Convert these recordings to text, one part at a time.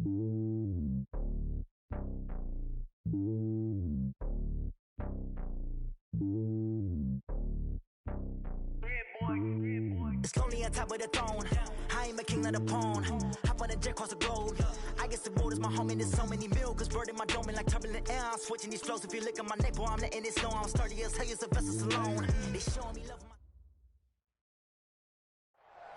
It's lonely on top of the throne. I ain't a king of the pawn. Hop on a jet across the globe. I guess the world is my home and there's so many milk. Bird in my dome and like turbulent air. I'm switching these flows. If you look at my neck, boy, I'm letting it slow. I'm sturdy as hell as a vessel alone. They showing me love.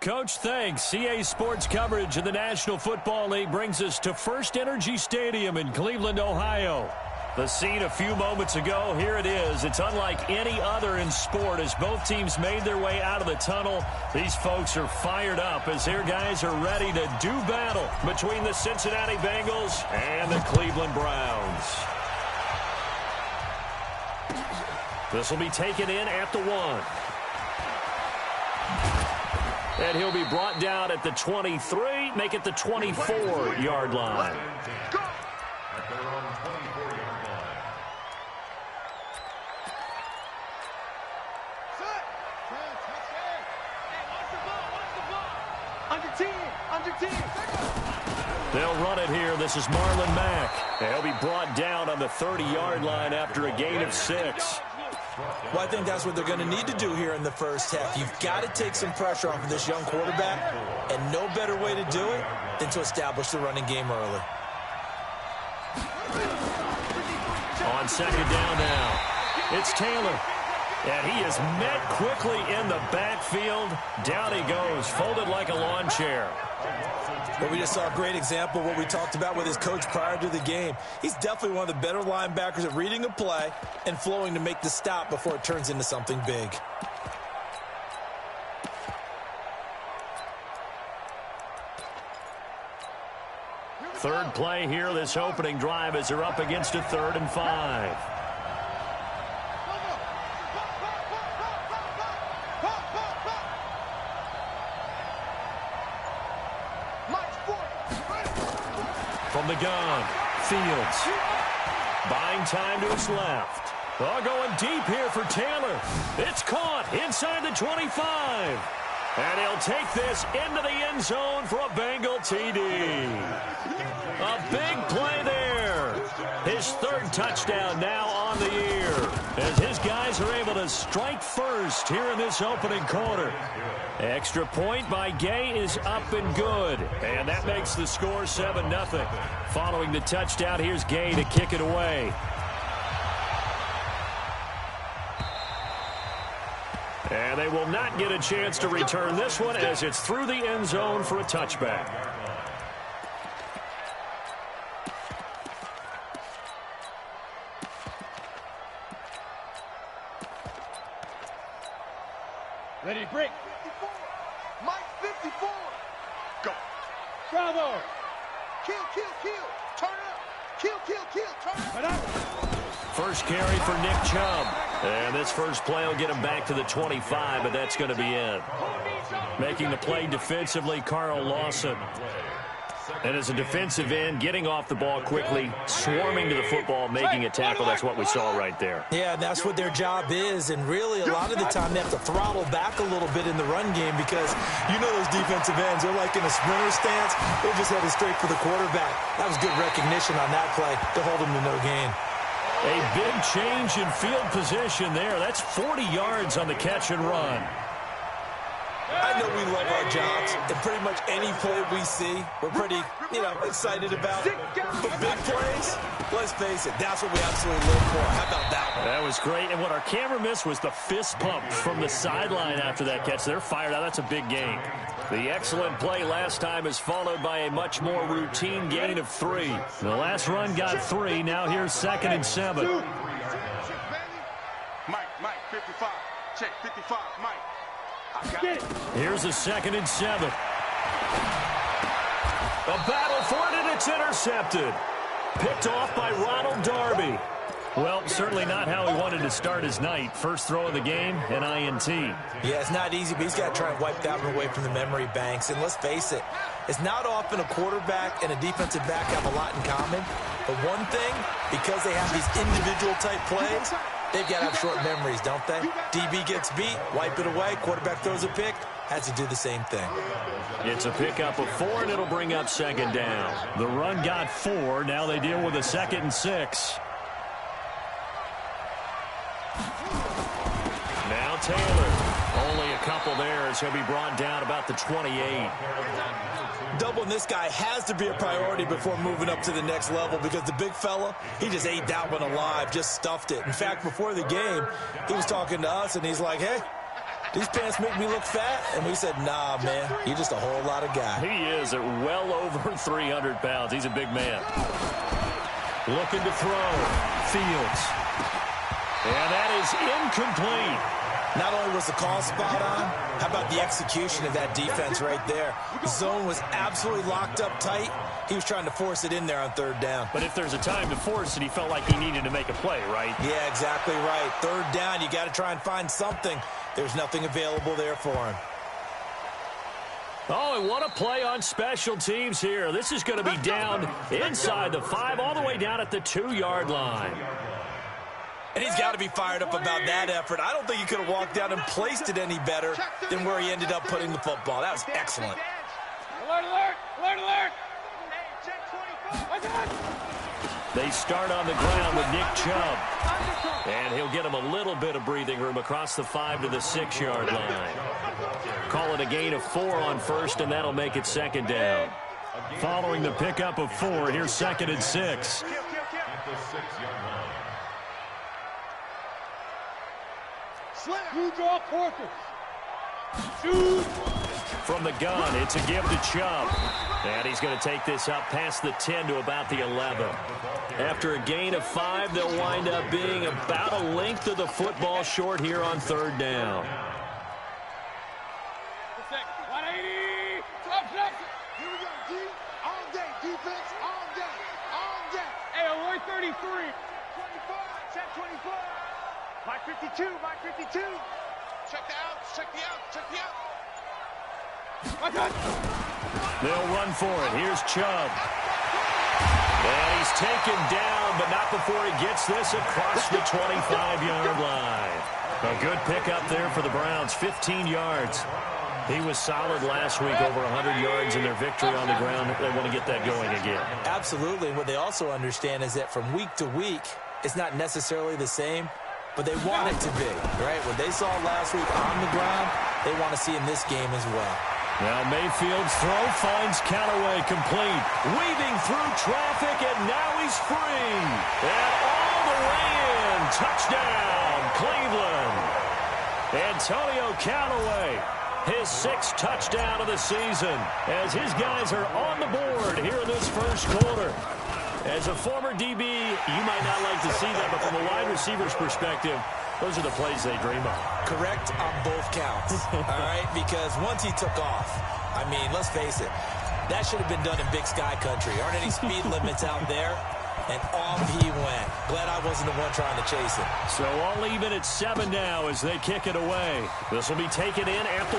Coach, thanks. CA Sports coverage of the National Football League brings us to First Energy Stadium in Cleveland, Ohio. The scene a few moments ago, here it is. It's unlike any other in sport as both teams made their way out of the tunnel. These folks are fired up as their guys are ready to do battle between the Cincinnati Bengals and the Cleveland Browns. This will be taken in at the 1. And he'll be brought down at the 23, make it the 24-yard line. They'll run it here. This is Marlon Mack. He'll be brought down on the 30-yard line after a gain of 6. Well, I think that's what they're going to need to do here in the first half. You've got to take some pressure off of this young quarterback, and no better way to do it than to establish the running game early. On second down now, it's Taylor. And he is met quickly in the backfield. Down he goes, folded like a lawn chair. Well, we just saw a great example of what we talked about with his coach prior to the game. He's definitely one of the better linebackers at reading a play and flowing to make the stop before it turns into something big. Third play here, this opening drive as they're up against a 3rd and 5. From the gun, Fields. Buying time to his left. Oh, going deep here for Taylor. It's caught inside the 25. And he'll take this into the end zone for a Bengal TD. A big play there. His 3rd touchdown now on the year as his guys are able to strike first here in this opening quarter. Extra point by Gay is up and good. And that makes the score 7-0. Following the touchdown, here's Gay to kick it away. And they will not get a chance to return this one as it's through the end zone for a touchback. Ready, break. 54. Mike 54. Go. Bravo. Kill, kill, kill. Turn up. Kill, kill, kill. Turn up. First carry for Nick Chubb. And this first play will get him back to the 25, but that's going to be it. Making the play defensively, Carl Lawson. And as a defensive end, getting off the ball quickly, swarming to the football, making a tackle. That's what we saw right there. Yeah, that's what their job is. And really, a lot of the time, they have to throttle back a little bit in the run game because you know those defensive ends, they're like in a sprinter stance. They're just headed straight for the quarterback. That was good recognition on that play to hold him to no gain. A big change in field position there. That's 40 yards on the catch and run. I know we love our jobs, and pretty much any play we see, we're pretty, excited about. But big plays, let's face it, that's what we absolutely live for. How about that one? That was great, and what our camera missed was the fist pump from the sideline after that catch. They're fired out. That's a big gain. The excellent play last time is followed by a much more routine gain of 3. The last run got 3. Now here's 2nd and 7. Mike, 55. Check, 55, Mike. Here's a 2nd and 7. A battle for it, and it's intercepted. Picked off by Ronald Darby. Well, certainly not how he wanted to start his night. First throw of the game, an INT. Yeah, it's not easy, but he's got to try and wipe that one away from the memory banks. And let's face it, it's not often a quarterback and a defensive back have a lot in common. But one thing, because they have these individual type plays, They've got to have short memories, don't they? DB gets beat, wipe it away, quarterback throws a pick, has to do the same thing. It's a pickup of 4, and it'll bring up second down. The run got 4. Now they deal with a 2nd and 6. Now Taylor. Only a couple there as he'll be brought down about the 28. Doubling this guy has to be a priority before moving up to the next level because the big fella, he just ate that one alive, just stuffed it. In fact, before the game, he was talking to us, and he's like, hey, these pants make me look fat? And we said, nah, man, you're just a whole lot of guy. He is at well over 300 pounds. He's a big man. Looking to throw. Fields. And that is incomplete. Not only was the call spot on, how about the execution of that defense right there? The zone was absolutely locked up tight. He was trying to force it in there on 3rd down. But if there's a time to force it, he felt like he needed to make a play, right? Yeah, exactly right. 3rd down, you got to try and find something. There's nothing available there for him. Oh, and what a play on special teams here. This is going to be down inside the 5, all the way down at the 2-yard line. And he's got to be fired up about that effort. I don't think he could have walked out and placed it any better than where he ended up putting the football. That was excellent. Alert, alert, alert, alert. They start on the ground with Nick Chubb. And he'll get him a little bit of breathing room across the 5 to the 6-yard line. Call it a gain of 4 on 1st, and that'll make it 2nd down. Following the pickup of 4, here's 2nd and 6. You draw quarters. Shoot. From the gun, it's a give to Chubb. And he's going to take this up past the 10 to about the 11. After a gain of 5, they'll wind up being about a length of the football short here on 3rd down. 180. Stop. Here we go, D. All day. Defense all day. All day. Hey, alert 33. 24. Check 24. My 52. My 52. Check the outs. Check the outs. Check the outs. They'll run for it. Here's Chubb. And he's taken down, but not before he gets this across the 25-yard line. A good pickup there for the Browns, 15 yards. He was solid last week, over 100 yards in their victory on the ground. They want to get that going again. Absolutely. What they also understand is that from week to week, it's not necessarily the same, but they want it to be, right? What they saw last week on the ground, they want to see in this game as well. Now Mayfield's throw finds Callaway complete. Weaving through traffic, and now he's free. And all the way in. Touchdown, Cleveland. Antonio Callaway, his 6th touchdown of the season, as his guys are on the board here in this first quarter. As a former DB, you might not like to see that, but from a wide receiver's perspective, those are the plays they dream of. Correct on both counts, all right? Because once he took off, I mean, let's face it, that should have been done in Big Sky country. Aren't any speed limits out there? And off he went. Glad I wasn't the one trying to chase it. So all even at 7 now as they kick it away. This will be taken in at the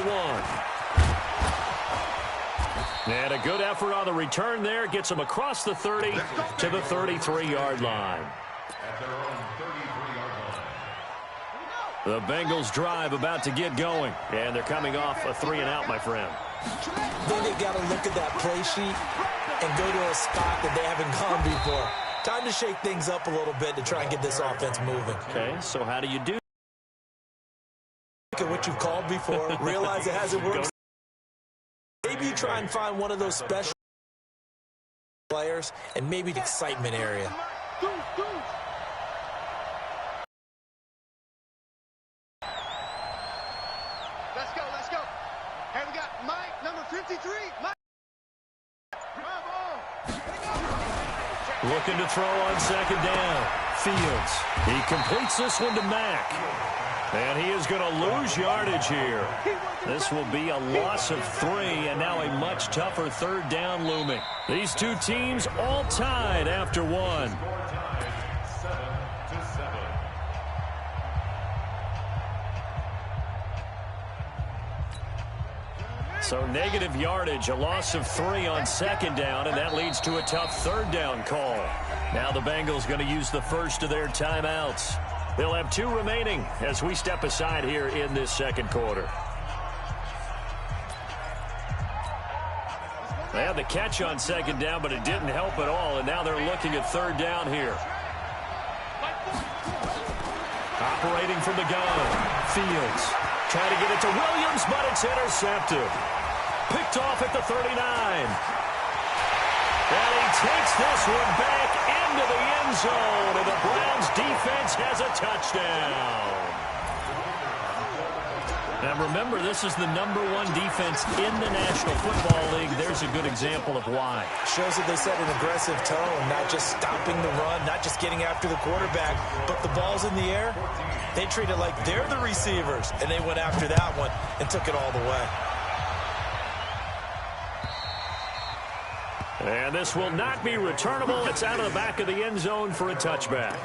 1. And a good effort on the return there. Gets them across the 30 to the 33-yard line. The Bengals drive about to get going. And they're coming off a 3-and-out, my friend. Then they got to look at that play sheet and go to a spot that they haven't gone before. Time to shake things up a little bit to try and get this offense moving. Okay, so how do you do? Look at what you've called before. Realize it hasn't worked. Maybe you try and find one of those special players and maybe the excitement area. Let's go, let's go. Hey, we got Mike, number 53. Mike. Looking to throw on 2nd down. Fields. He completes this one to Mack. And he is going to lose yardage here. This will be a loss of 3, and now a much tougher 3rd down looming. These two teams all tied after 1. So negative yardage, a loss of 3 on 2nd down, and that leads to a tough 3rd down call. Now the Bengals going to use the first of their timeouts. They'll have 2 remaining as we step aside here in this second quarter. They had the catch on second down, but it didn't help at all, and now they're looking at third down here. Operating from the gun, Fields. Trying to get it to Williams, but it's intercepted. Picked off at the 39. And he takes this one back into the end zone, and the Browns defense has a touchdown. Now remember, this is the #1 defense in the National Football League. There's a good example of why. Shows that they set an aggressive tone, not just stopping the run, not just getting after the quarterback, but the ball's in the air. They treat it like they're the receivers, and they went after that one and took it all the way. And this will not be returnable. It's out of the back of the end zone for a touchback.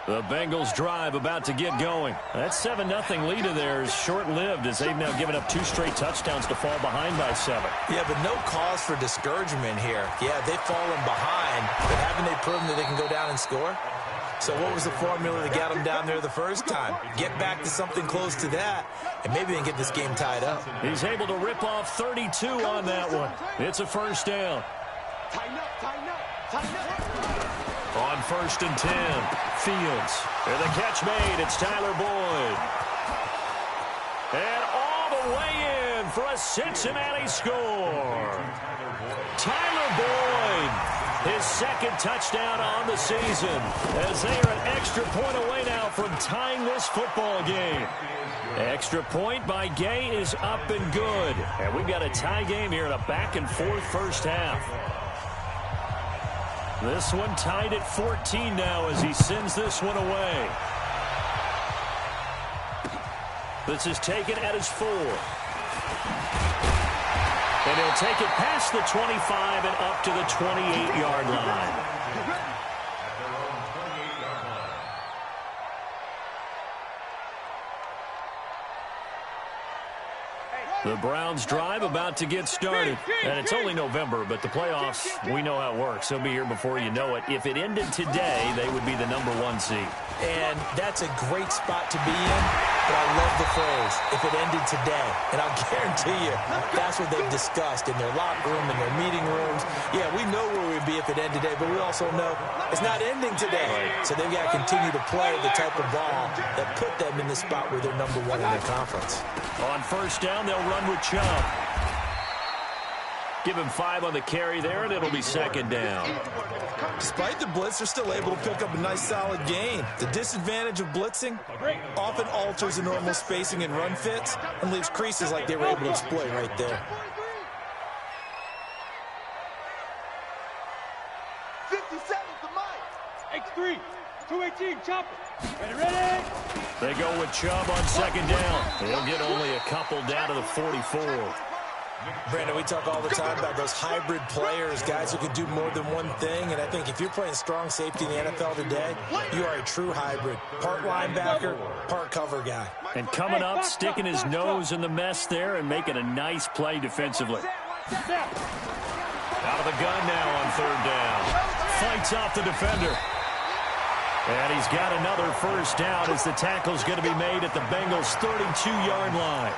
The Bengals drive about to get going. That 7-0 lead of theirs is short-lived as they've now given up 2 straight touchdowns to fall behind by 7. Yeah, but no cause for discouragement here. Yeah, they've fallen behind, but haven't they proven that they can go down and score? So what was the formula that got them down there the first time? Get back to something close to that, and maybe they can get this game tied up. He's able to rip off 32 on that one. It's a first down. Tighten up, tighten up, tighten up. On 1st and 10, Fields. And the catch made. It's Tyler Boyd. And all the way in for a Cincinnati score. Tyler Boyd, his 2nd touchdown on the season, as they are an extra point away now from tying this football game. Extra point by Gay is up and good. And we've got a tie game here in a back-and-forth first half. This one tied at 14 now as he sends this one away. This is taken at his 4. And he'll take it past the 25 and up to the 28-yard line. The Browns drive about to get started. And it's only November, but the playoffs, we know how it works. They'll be here before you know it. If it ended today, they would be the #1 seed. And that's a great spot to be in, but I love the phrase, if it ended today. And I'll guarantee you, that's what they've discussed in their locker room, in their meeting rooms. Yeah, we know where we'd be if it ended today, but we also know it's not ending today. So they've got to continue to play the type of ball that put them in the spot where they're #1 in their conference. On 1st down, they'll run with Chubb. Give him 5 on the carry there, and it'll be 2nd down. Despite the blitz, they're still able to pick up a nice, solid gain. The disadvantage of blitzing often alters the normal spacing and run fits and leaves creases like they were able to exploit right there. 57 to Mike. X3, 218, chopper. Ready? They go with Chubb on 2nd down. They'll get only a couple down to the 44. Brandon, we talk all the time about those hybrid players, guys who can do more than one thing, and I think if you're playing strong safety in the NFL today, you are a true hybrid. Part linebacker, part cover guy. And coming up, sticking his nose in the mess there and making a nice play defensively. Out of the gun now on 3rd down. Fights off the defender. And he's got another first down as the tackle's going to be made at the Bengals' 32-yard line.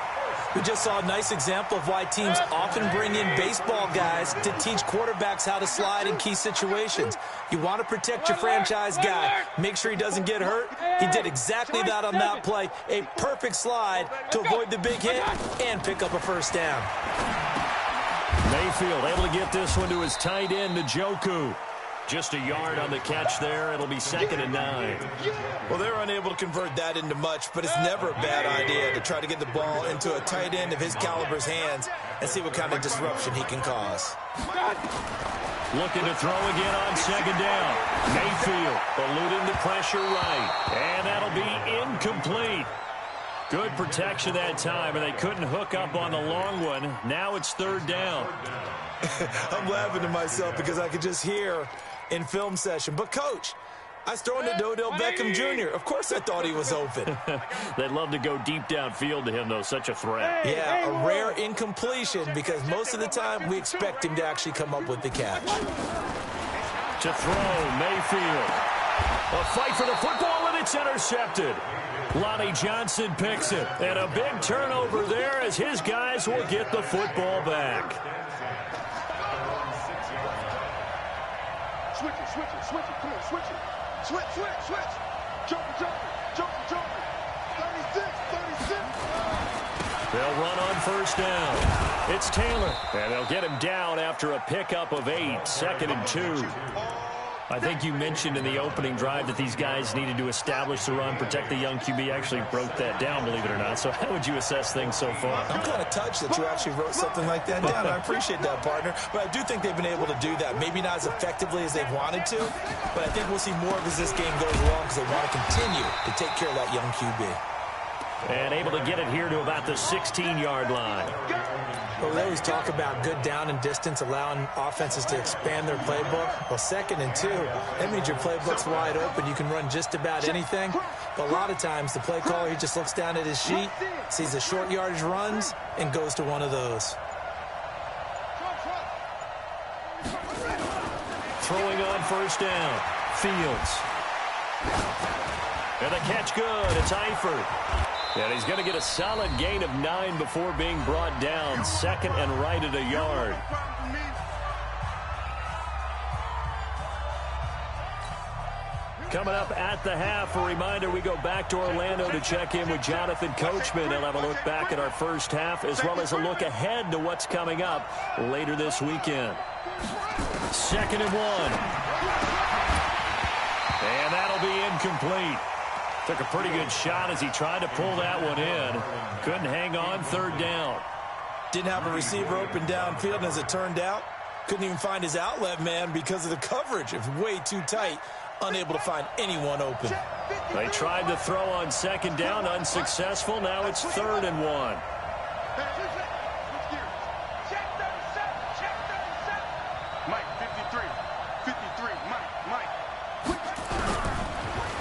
We just saw a nice example of why teams often bring in baseball guys to teach quarterbacks how to slide in key situations. You want to protect your franchise guy. Make sure he doesn't get hurt. He did exactly that on that play. A perfect slide to avoid the big hit and pick up a first down. Mayfield able to get this one to his tight end, Njoku. Just a yard on the catch there. It'll be 2nd and 9. Well, they're unable to convert that into much, but it's never a bad idea to try to get the ball into a tight end of his caliber's hands and see what kind of disruption he can cause. Looking to throw again on 2nd down. Mayfield eluding the pressure right. And that'll be incomplete. Good protection that time, and they couldn't hook up on the long one. Now it's 3rd down. I'm laughing to myself because I could just hear in film session. But, Coach, I was throwing to Odell Beckham Jr. Of course I thought he was open. They'd love to go deep downfield to him, though. Such a threat. Yeah, a rare incompletion because most of the time we expect him to actually come up with the catch. To throw, Mayfield. A fight for the football, and it's intercepted. Lonnie Johnson picks it. And a big turnover there as his guys will get the football back. Switch it. Come on, switch it. Switch. Jumper. 36. They'll run on first down. It's Taylor. And they'll get him down after a pickup of 8, 2nd and 2. I think you mentioned in the opening drive that these guys needed to establish the run, protect the young QB. Actually wrote that down, believe it or not. So how would you assess things so far? I'm kind of touched that you actually wrote something like that down. I appreciate that, partner. But I do think they've been able to do that. Maybe not as effectively as they've wanted to, but I think we'll see more of as this game goes along because they want to continue to take care of that young QB. And able to get it here to about the 16-yard line. Well, we always talk about good down and distance, allowing offenses to expand their playbook. Well, 2nd and 2, that means your playbook's wide open. You can run just about anything. But a lot of times, the play caller, he just looks down at his sheet, sees the short yardage runs, and goes to one of those. Throwing on first down. Fields. And the catch good. It's Eifert. And he's going to get a solid gain of 9 before being brought down. 2nd and right at a yard. Coming up at the half, a reminder, we go back to Orlando to check in with Jonathan Coachman. He'll have a look back at our first half as well as a look ahead to what's coming up later this weekend. 2nd and 1. And that'll be incomplete. Took a pretty good shot as he tried to pull that one in. Couldn't hang on, 3rd down. Didn't have a receiver open downfield, and as it turned out, couldn't even find his outlet man because of the coverage. It was way too tight, unable to find anyone open. They tried to throw on 2nd down, unsuccessful. Now it's 3rd and 1.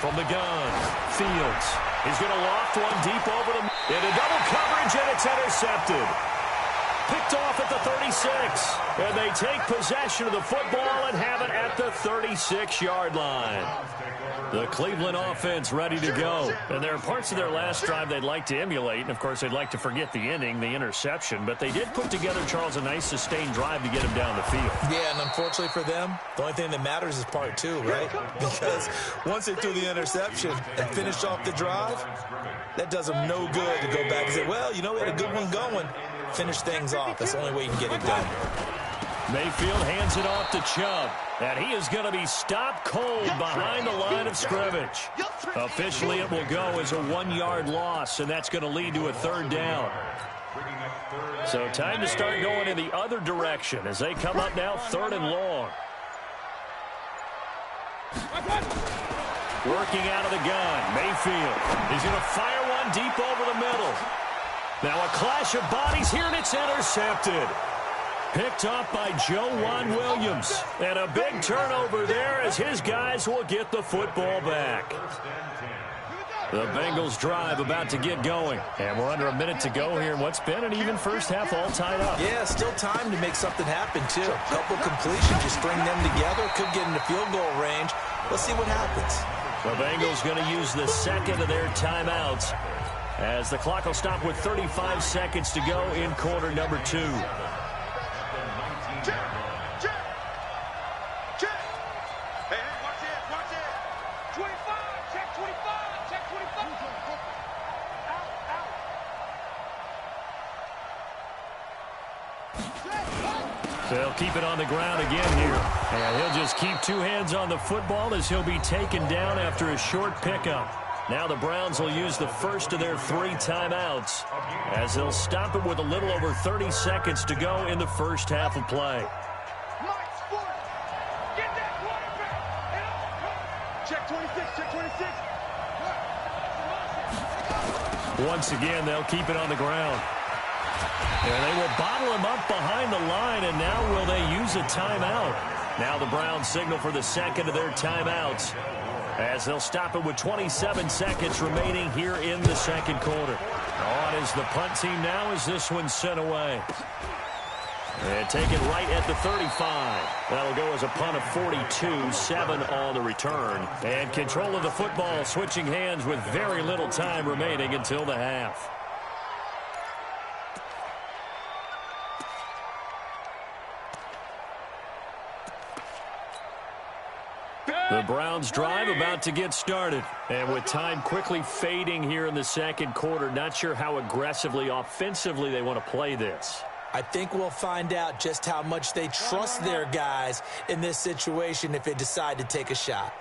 From the gun, Fields. He's going to loft one deep over the... into double coverage, and it's intercepted. Picked off at the 36. And they take possession of the football and have it at the 36-yard line. The Cleveland offense ready to go. And there are parts of their last drive they'd like to emulate. And, of course, they'd like to forget the ending, the interception. But they did put together, Charles, a nice sustained drive to get him down the field. Yeah, and unfortunately for them, the only thing that matters is part 2, right? Because once they threw the interception and finished off the drive, that does them no good to go back and say, well, you know, we had a good one going. Finish things off. That's the only way you can get it done. Mayfield hands it off to Chubb. And he is going to be stopped cold behind the line of scrimmage. Officially, it will go as a 1-yard loss, and that's going to lead to a 3rd down. So time to start going in the other direction as they come up now 3rd and long. Working out of the gun, Mayfield. He's going to fire one deep over the middle. Now a clash of bodies here, and it's intercepted. Picked off by Joejuan Williams. And a big turnover there as his guys will get the football back. The Bengals drive about to get going. And we're under a minute to go here in what's been an even first half, all tied up. Yeah, still time to make something happen, too. A couple completions, you string them together, could get into field goal range. Let's see what happens. The Bengals going to use the 2nd of their timeouts as the clock will stop with 35 seconds to go in quarter number 2. So he'll keep it on the ground again here. And he'll just keep 2 hands on the football as he'll be taken down after a short pickup. Now the Browns will use the first of their 3 timeouts as they'll stop it with a little over 30 seconds to go in the first half of play. Check 26, check 26. Once again, they'll keep it on the ground. And they will bottle him up behind the line, and now will they use a timeout? Now the Browns signal for the 2nd of their timeouts as they'll stop it with 27 seconds remaining here in the second quarter. On is the punt team now as this one's sent away. And take it right at the 35. That'll go as a punt of 42, 7 on the return. And control of the football switching hands with very little time remaining until the half. The Browns drive about to get started. And with time quickly fading here in the second quarter, not sure how aggressively, offensively they want to play this. I think we'll find out just how much they trust their guys in this situation if they decide to take a shot.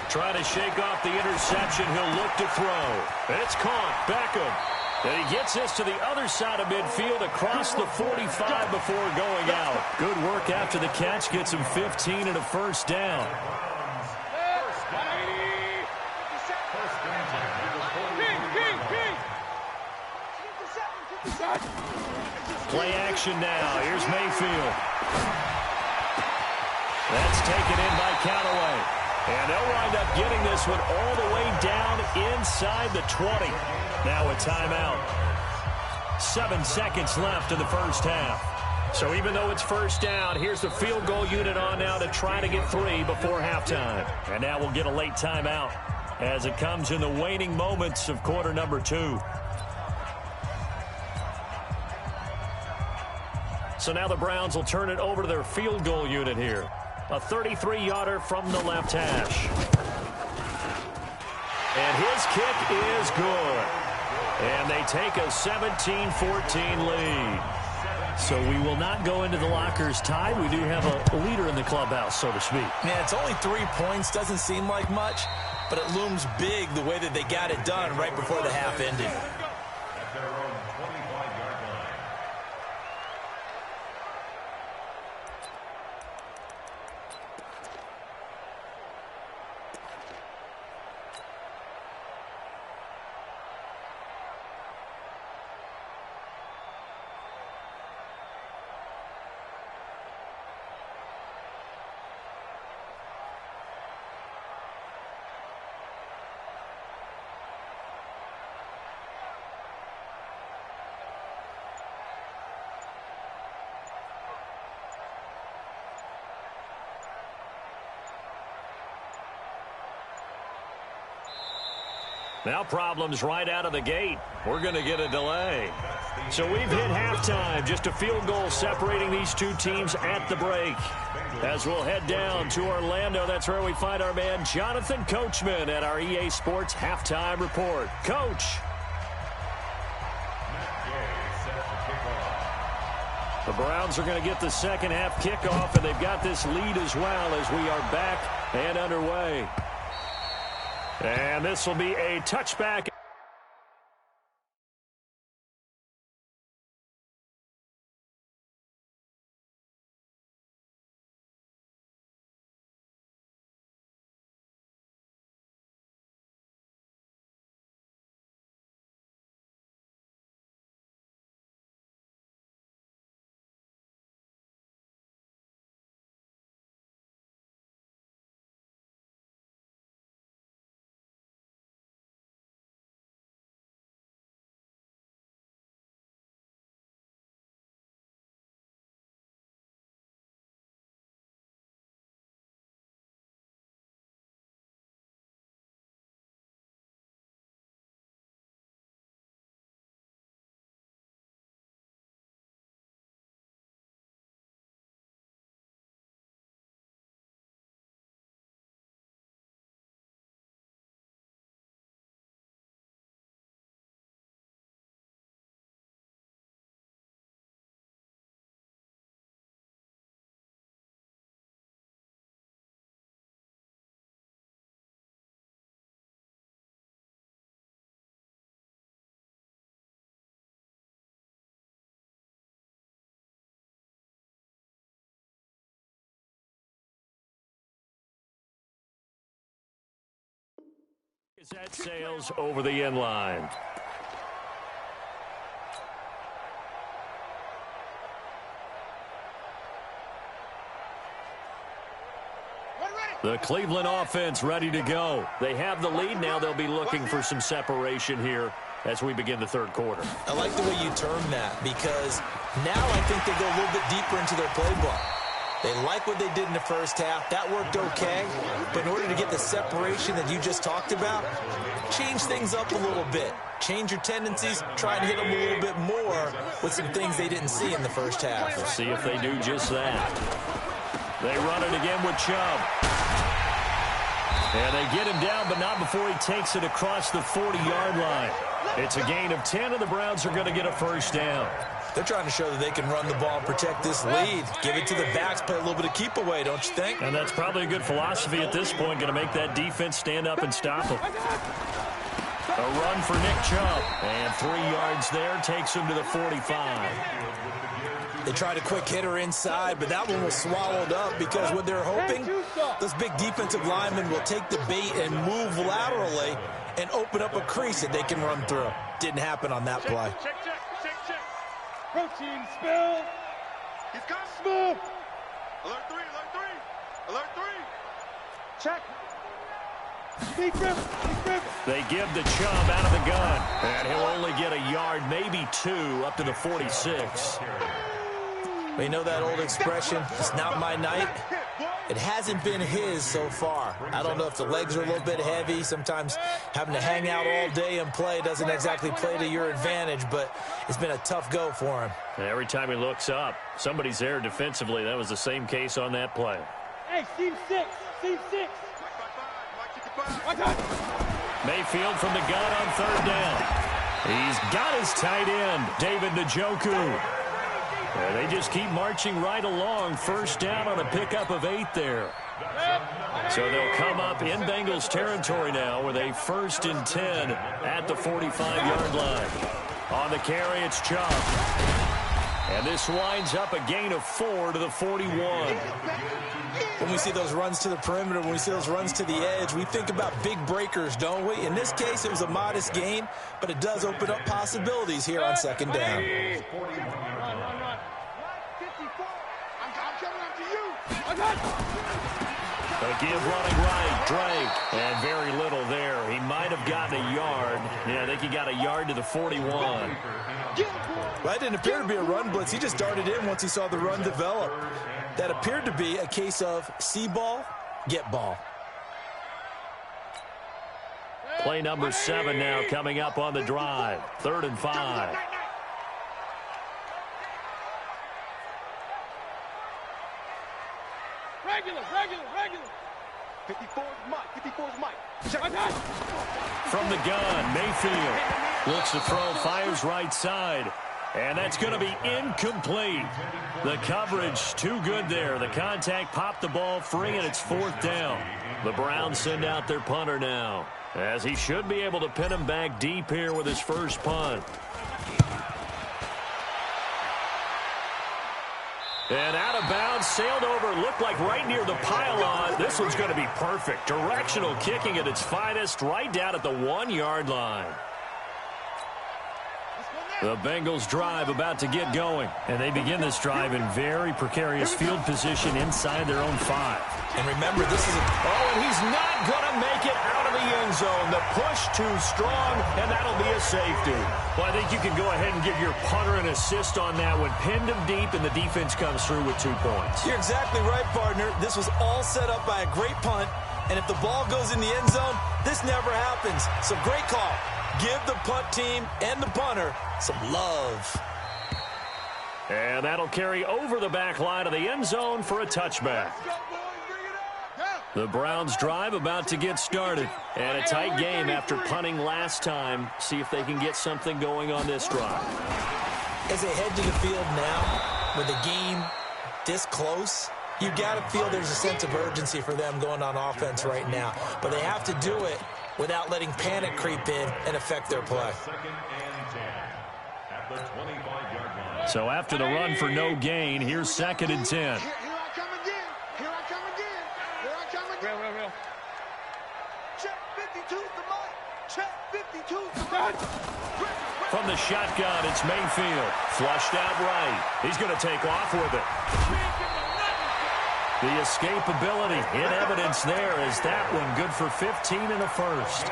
Trying to shake off the interception. He'll look to throw. It's caught. Beckham. And he gets this to the other side of midfield across the 45 before going out. Good work after the catch. Gets him 15 and a first down. Play action now. Here's Mayfield. That's taken in by Callaway. And they'll wind up getting this one all the way down inside the 20. Now a timeout. 7 seconds left in the first half. So even though it's first down, here's the field goal unit on now to try to get 3 before halftime. And now we'll get a late timeout as it comes in the waning moments of quarter number 2. So now the Browns will turn it over to their field goal unit here. A 33-yarder from the left hash. And his kick is good. And they take a 17-14 lead. So we will not go into the lockers tied. We do have a leader in the clubhouse, so to speak. Yeah, it's only 3 points. Doesn't seem like much, but it looms big the way that they got it done right before the half ended. Now problems right out of the gate. We're going to get a delay. So we've hit halftime. Just a field goal separating these two teams at the break. As we'll head down to Orlando, that's where we find our man Jonathan Coachman at our EA Sports Halftime Report. Coach. The Browns are going to get the second half kickoff, and they've got this lead as well as we are back and underway. And this will be a touchback. That sails over the end line. The Cleveland offense ready to go. They have the lead now. They'll be looking for some separation here as we begin the third quarter. I like the way you term that because now I think they go a little bit deeper into their playbook. They like what they did in the first half. That worked okay. But in order to get the separation that you just talked about, change things up a little bit. Change your tendencies. Try and hit them a little bit more with some things they didn't see in the first half. We'll see if they do just that. They run it again with Chubb. And they get him down, but not before he takes it across the 40-yard line. It's a gain of 10, and the Browns are going to get a first down. They're trying to show that they can run the ball and protect this lead. Give it to the backs, play a little bit of keep away, don't you think? And that's probably a good philosophy at this point, going to make that defense stand up and stop them. A run for Nick Chubb, and 3 yards there takes him to the 45. They tried a quick hitter inside, but that one was swallowed up because what they're hoping, those big defensive linemen will take the bait and move laterally and open up a crease that they can run through. Didn't happen on that play. Check. Protein spill. He's got smooth. Alert 3. Alert 3. Check. Deep rip. They give the Chubb out of the gun, and he'll only get a yard, maybe 2, up to the 46. You know that old expression, it's not my night? It hasn't been his so far. I don't know if the legs are a little bit heavy. Sometimes having to hang out all day and play doesn't exactly play to your advantage, but it's been a tough go for him. Every time he looks up, somebody's there defensively. That was the same case on that play. Hey, Steve 6. Mayfield from the gun on third down. He's got his tight end, David Njoku. They just keep marching right along. First down on a pickup of 8 there. So they'll come up in Bengals territory now with a 1st and 10 at the 45-yard line. On the carry, it's Chubb. And this winds up a gain of 4 to the 41. When we see those runs to the perimeter, when we see those runs to the edge, we think about big breakers, don't we? In this case, it was a modest gain, but it does open up possibilities here on second down. Run. 54. I'm coming after you. A give running right, Drake. And very little there. He might have gotten a yard. Yeah, I think he got a yard to the 41. Well, that didn't appear to be a run blitz. He just darted in once he saw the run develop. That appeared to be a case of see ball, get ball. Play number 7 now coming up on the drive. 3rd and 5. Regular. 54's Mike. Check. From the gun, Mayfield looks to throw, fires right side. And that's going to be incomplete. The coverage too good there. The contact popped the ball free, and it's 4th down. The Browns send out their punter now, as he should be able to pin him back deep here with his first punt. And out of bounds, sailed over, looked like right near the pylon. This one's going to be perfect. Directional kicking at its finest, right down at the 1-yard line. The Bengals drive about to get going, and they begin this drive in very precarious field position inside their own 5. And remember, this is and he's not going to make it out of the end zone. The push too strong, and that'll be a safety. Well, I think you can go ahead and give your punter an assist on that one. Pinned him deep, and the defense comes through with 2 points. You're exactly right, partner. This was all set up by a great punt, and if the ball goes in the end zone, this never happens. So great call. Give the punt team and the punter some love. And that'll carry over the back line of the end zone for a touchback. The Browns drive about to get started. And a tight game after punting last time. See if they can get something going on this drive. As they head to the field now, with the game this close, you got to feel there's a sense of urgency for them going on offense right now. But they have to do it without letting panic creep in and affect their play. So after the run for no gain, here's 2nd and 10. Here I come again. Real. Check 52's the Mike. Check 52's the Mike. From the shotgun, it's Mayfield. Flushed out right. He's going to take off with it. The escapability in evidence there as that one good for 15 in the first.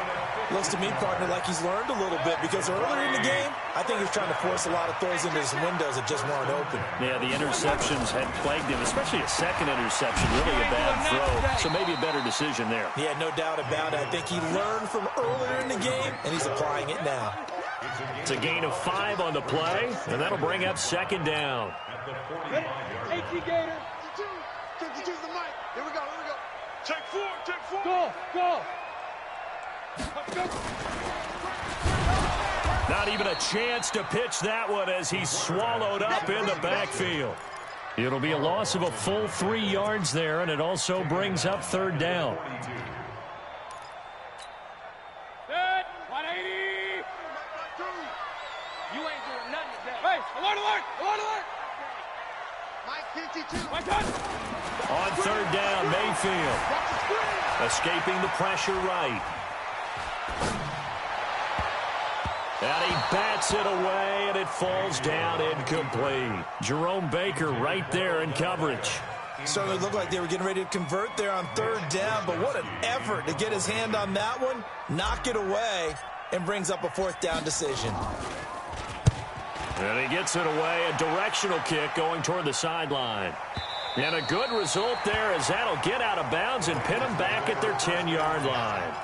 Looks to me, partner, like he's learned a little bit because earlier in the game, I think he was trying to force a lot of throws into his windows that just weren't open. Yeah, the interceptions had plagued him, especially a second interception, really a bad throw. So maybe a better decision there. Yeah, no doubt about it. I think he learned from earlier in the game, and he's applying it now. It's a gain of 5 on the play, and that'll bring up second down. 18 Gator. 52's the mic. Here we go. Take 4. Go. Let's go. Not even a chance to pitch that one as he's swallowed up in the backfield. It'll be a loss of a full 3 yards there, and it also brings up third down. Set. 180. You ain't doing nothing today. Hey, alert. Mike 52. My touch. On third down, Mayfield. Escaping the pressure right. And he bats it away, and it falls down incomplete. Jerome Baker right there in coverage. Certainly looked like they were getting ready to convert there on third down, but what an effort to get his hand on that one, knock it away, and brings up a fourth down decision. And he gets it away, a directional kick going toward the sideline. And a good result there as that'll get out of bounds and pin them back at their 10-yard line.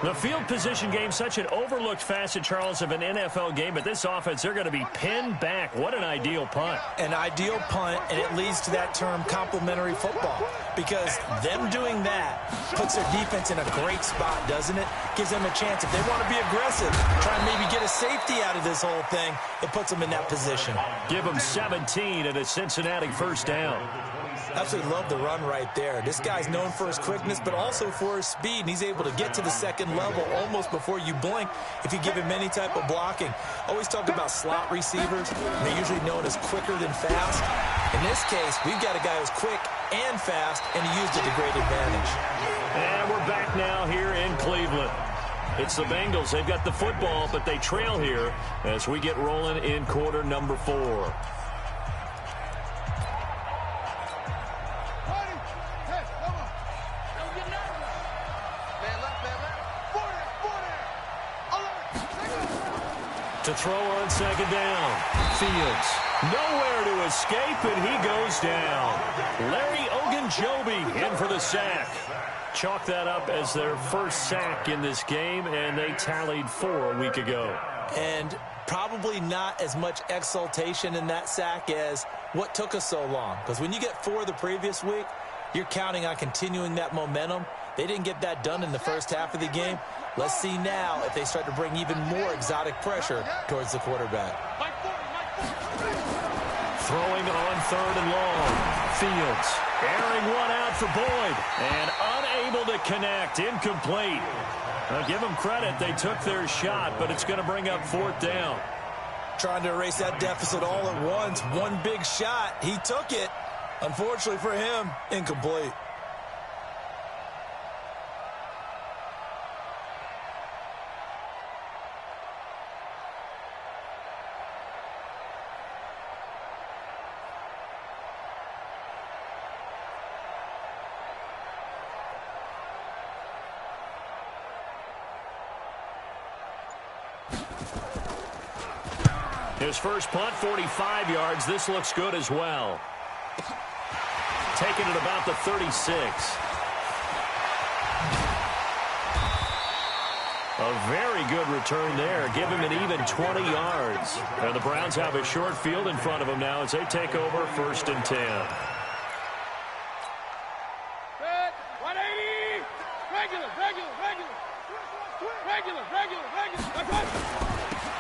The field position game, such an overlooked facet, Charles, of an NFL game, but this offense, they're going to be pinned back. What an ideal punt. An ideal punt, and it leads to that term complementary football, because them doing that puts their defense in a great spot, doesn't it? Gives them a chance. If they want to be aggressive, try and maybe get a safety out of this whole thing, it puts them in that position. Give them 17 and a Cincinnati first down. Absolutely love the run right there. This guy's known for his quickness, but also for his speed, and he's able to get to the second level almost before you blink if you give him any type of blocking. Always talk about slot receivers. They're usually known as quicker than fast. In this case, we've got a guy who's quick and fast, and he used it to great advantage. And we're back now here in Cleveland. It's the Bengals. They've got the football, but they trail here as we get rolling in quarter number 4. To throw on second down. Fields nowhere to escape, and he goes down. Larry Ogunjobi in for the sack. Chalk that up as their first sack in this game, and they tallied 4 a week ago. And probably not as much exultation in that sack as what took us so long. Because when you get 4 the previous week, you're counting on continuing that momentum. They didn't get that done in the first half of the game. Let's see now if they start to bring even more exotic pressure towards the quarterback. Throwing on third and long. Fields airing one out for Boyd. And unable to connect. Incomplete. Now give them credit. They took their shot, but it's going to bring up fourth down. Trying to erase that deficit all at once. One big shot. He took it. Unfortunately for him, incomplete. His first punt, 45 yards. This looks good as well. Taking it about the 36. A very good return there. Give him an even 20 yards. And the Browns have a short field in front of them now as they take over 1st and 10. 180. Regular.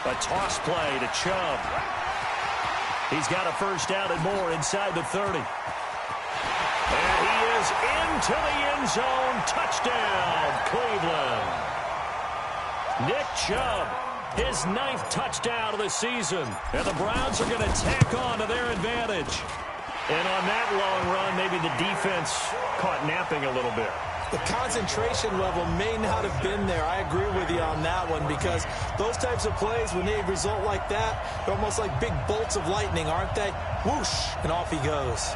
A toss play to Chubb. He's got a first down and more inside the 30. And he is into the end zone. Touchdown, Cleveland. Nick Chubb, his 9th touchdown of the season. And the Browns are going to tack on to their advantage. And on that long run, maybe the defense caught napping a little bit. The concentration level may not have been there. I agree with you on that one, because those types of plays, when they result like that, they're almost like big bolts of lightning, aren't they? Whoosh, and off he goes.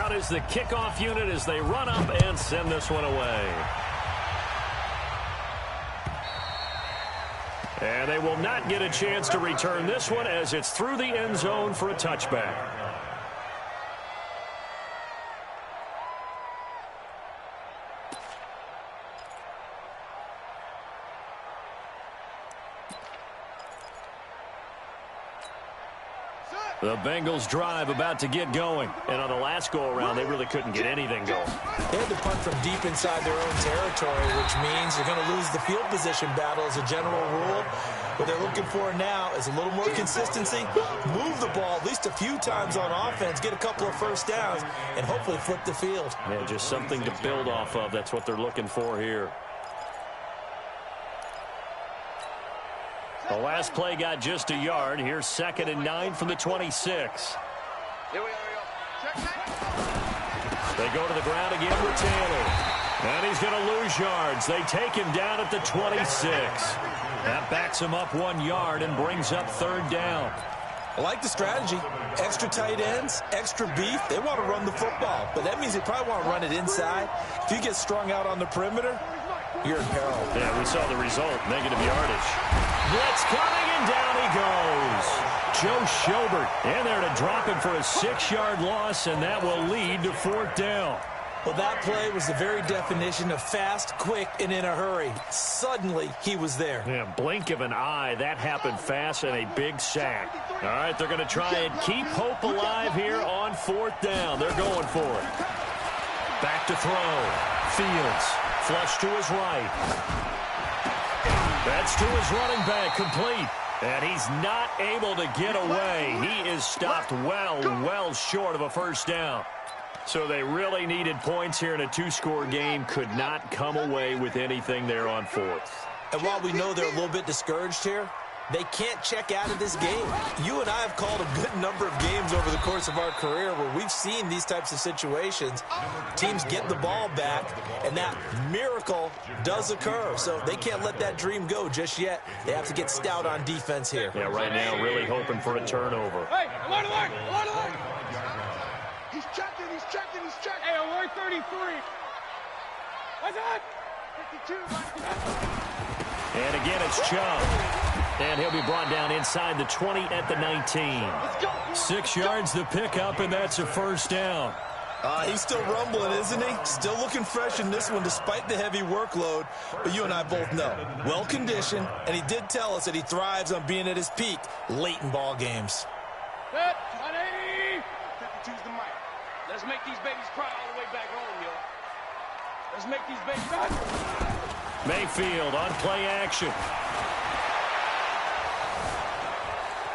out is the kickoff unit as they run up and send this one away. And they will not get a chance to return this one as it's through the end zone for a touchback. The Bengals drive about to get going. And on the last go-around, they really couldn't get anything going. They had to punt from deep inside their own territory, which means they're going to lose the field position battle as a general rule. What they're looking for now is a little more consistency, move the ball at least a few times on offense, get a couple of first downs, and hopefully flip the field. Yeah, just something to build off of. That's what they're looking for here. The last play got just a yard. Here's 2nd and 9 from the 26. Here we are. They go to the ground again with Taylor. And he's going to lose yards. They take him down at the 26. That backs him up 1 yard and brings up 3rd down. I like the strategy. Extra tight ends, extra beef. They want to run the football, but that means they probably want to run it inside. If you get strung out on the perimeter, you're in peril. Yeah, we saw the result. Negative yardage. Blitz coming, and down he goes. Joe Schobert in there to drop him for a 6-yard loss, and that will lead to 4th down. Well, that play was the very definition of fast, quick, and in a hurry. Suddenly, he was there. Yeah, blink of an eye. That happened fast and a big sack. All right, they're going to try and keep hope alive here on 4th down. They're going for it. Back to throw. Fields. Flush to his right. That's to his running back, complete. And he's not able to get away. He is stopped well short of a 1st down. So they really needed points here in a 2-score game. Could not come away with anything there on 4th. And while we know they're a little bit discouraged here, they can't check out of this game. You and I have called a good number of games over the course of our career where we've seen these types of situations. Teams get the ball back, and that miracle does occur. So they can't let that dream go just yet. They have to get stout on defense here. Yeah, right now really hoping for a turnover. Hey, alert. He's checking. Hey, alert 33. What's that? 52. And again, it's Chubb. And he'll be brought down inside the 20 at the 19. 6 yards to pick up, and that's a 1st down. He's still rumbling, isn't he? Still looking fresh in this one despite the heavy workload. But you and I both know, well-conditioned, and he did tell us that he thrives on being at his peak late in ball games. Set, 180. 52's the mic. Let's make these babies cry all the way back home, yo. Let's make these babies cry. Mayfield on play action.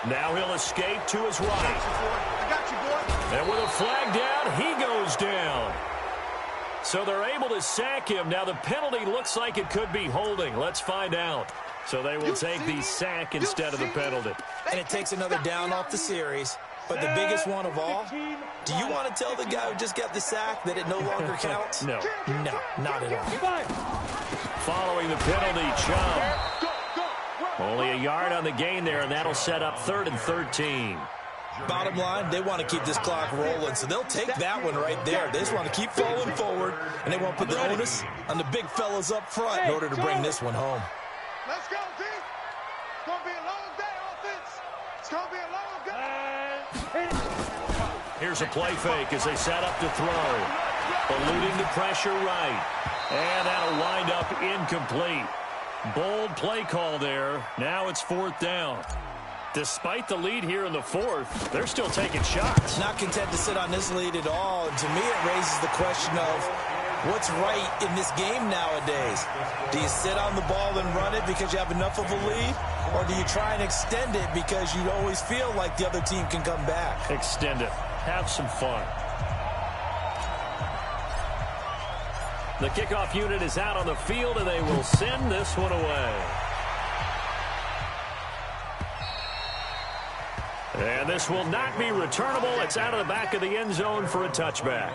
Now he'll escape to his right. I got you, boy. And with a flag down, he goes down. So they're able to sack him. Now the penalty looks like it could be holding. Let's find out. So they will take the sack instead of the penalty. And it takes another down off the series. But the biggest one of all, do you want to tell the guy who just got the sack that it no longer counts? No. No, not at all. Following the penalty, Chubb. Only a yard on the gain there, and that'll set up 3rd and 13. Bottom line, they want to keep this clock rolling, so they'll take that one right there. They just want to keep falling forward, and they want to put the onus on the big fellas up front in order to bring this one home. Let's go, team. It's going to be a long day, offense. It's going to be a long day. Here's a play fake as they set up to throw. Eluding the pressure right. And that'll wind up incomplete. Bold play call there. Now it's 4th down. Despite the lead here in the 4th, they're still taking shots. Not content to sit on this lead at all. And to me, it raises the question of what's right in this game nowadays. Do you sit on the ball and run it because you have enough of a lead? Or do you try and extend it because you always feel like the other team can come back? Extend it. Have some fun. The kickoff unit is out on the field, and they will send this one away. And this will not be returnable. It's out of the back of the end zone for a touchback.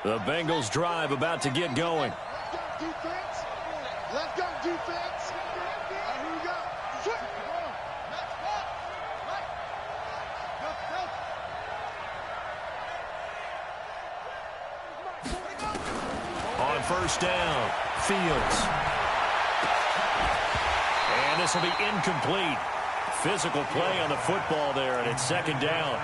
The Bengals drive about to get going. Let's go, defense. Here we go. first down. Fields. And this will be incomplete. Physical play on the football there, and it's second down.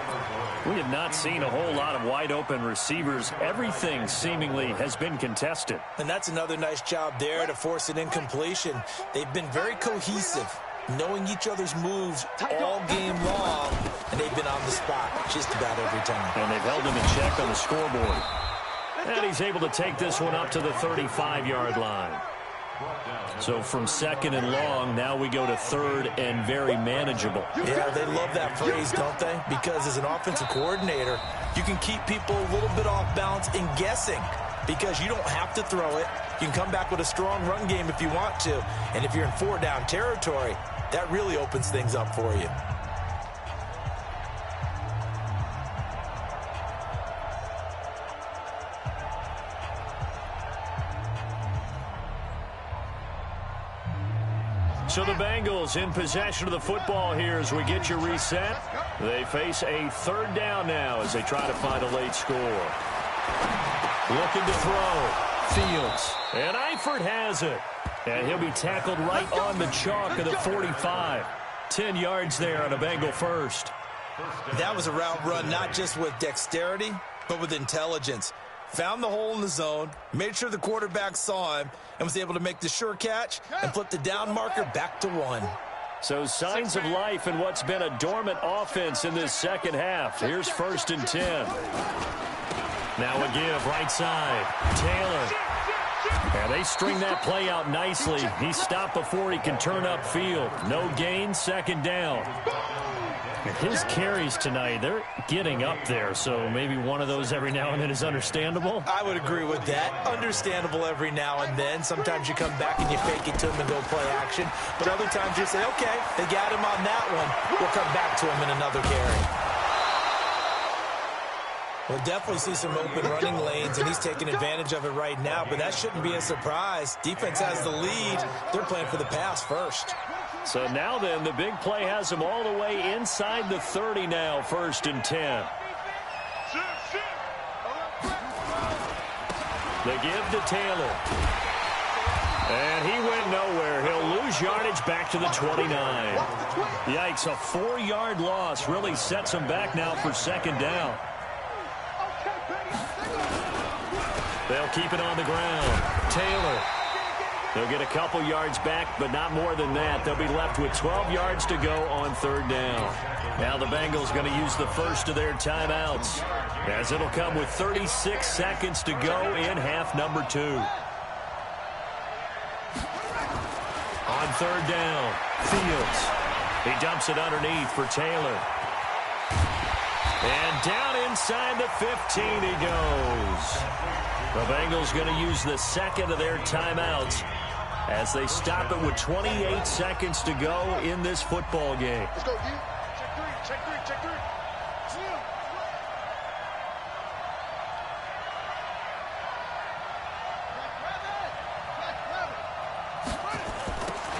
We have not seen a whole lot of wide-open receivers. Everything seemingly has been contested. And that's another nice job there to force an incompletion. They've been very cohesive, knowing each other's moves all game long, and they've been on the spot just about every time. And they've held him in check on the scoreboard. And he's able to take this one up to the 35-yard line. So from second and long, now we go to third and very manageable. Yeah, they love that phrase, don't they? Because as an offensive coordinator, you can keep people a little bit off balance and guessing because you don't have to throw it. You can come back with a strong run game if you want to. And if you're in four-down territory, that really opens things up for you. So the Bengals in possession of the football here as we get you reset. They face a third down now as they try to find a late score. Looking to throw. Fields. And Eifert has it. And he'll be tackled right on the chalk of the 45. 10 yards there on a Bengal first. That was a route run not just with dexterity, but with intelligence. Found the hole in the zone, made sure the quarterback saw him, and was able to make the sure catch and flip the down marker back to 1. So signs of life in what's been a dormant offense in this second half. Here's first and 10. Now a give right side. Taylor. And they string that play out nicely. He's stopped before he can turn upfield. No gain, second down. His carries tonight, they're getting up there, so maybe one of those every now and then is understandable. I would agree with that. Understandable every now and then. Sometimes you come back and you fake it to him and go play action. But other times you say, okay, they got him on that one. We'll come back to him in another carry. We'll definitely see some open running lanes, and he's taking advantage of it right now, but that shouldn't be a surprise. Defense has the lead. They're playing for the pass first. So now then, the big play has him all the way inside the 30 now, first and 10. They give to Taylor. And he went nowhere. He'll lose yardage back to the 29. Yikes, a 4-yard loss really sets him back now for second down. They'll keep it on the ground. Taylor. They'll get a couple yards back, but not more than that. They'll be left with 12 yards to go on third down. Now the Bengals going to use the first of their timeouts, as it'll come with 36 seconds to go in half number 2. On third down, Fields. He dumps it underneath for Taylor. And down inside the 15 he goes. The Bengals going to use the second of their timeouts as they stop it with 28 seconds to go in this football game. Let's go, D. Check three.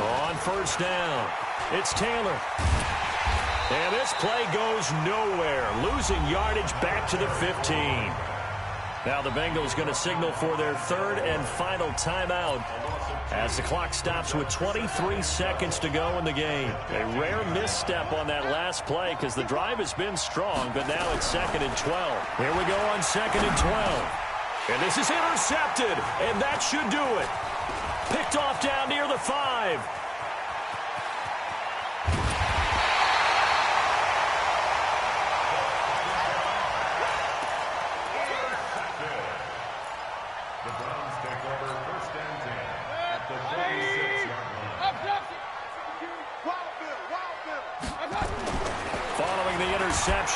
On first down, it's Taylor. And this play goes nowhere, losing yardage back to the 15. Now the Bengals going to signal for their third and final timeout as the clock stops with 23 seconds to go in the game. A rare misstep on that last play because the drive has been strong, but now it's second and 12. Here we go on second and 12. And this is intercepted, and that should do it. Picked off down near the 5.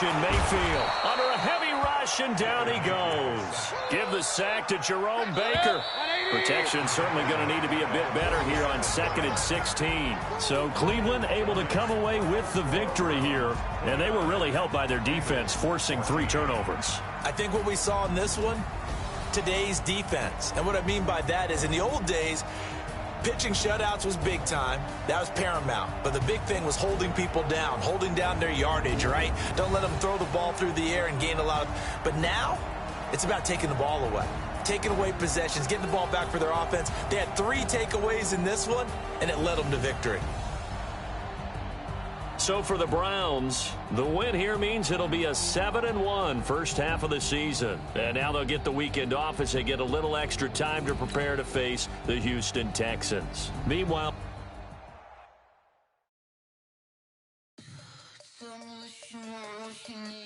Mayfield under a heavy rush, and down he goes. Give the sack to Jerome Baker. Protection certainly going to need to be a bit better here on second and 16. So Cleveland able to come away with the victory here, and they were really helped by their defense, forcing 3 turnovers. I think what we saw in this one, today's defense. And what I mean by that is in the old days, pitching shutouts was big time. That was paramount. But the big thing was holding people down, holding down their yardage, right? Don't let them throw the ball through the air and gain a lot of... But now, it's about taking the ball away. taking away possessions, getting the ball back for their offense. They had 3 takeaways in this one, and it led them to victory. So for the Browns, the win here means it'll be a 7-1 first half of the season. And now they'll get the weekend off as they get a little extra time to prepare to face the Houston Texans. Meanwhile, Tell me what you want, what you need.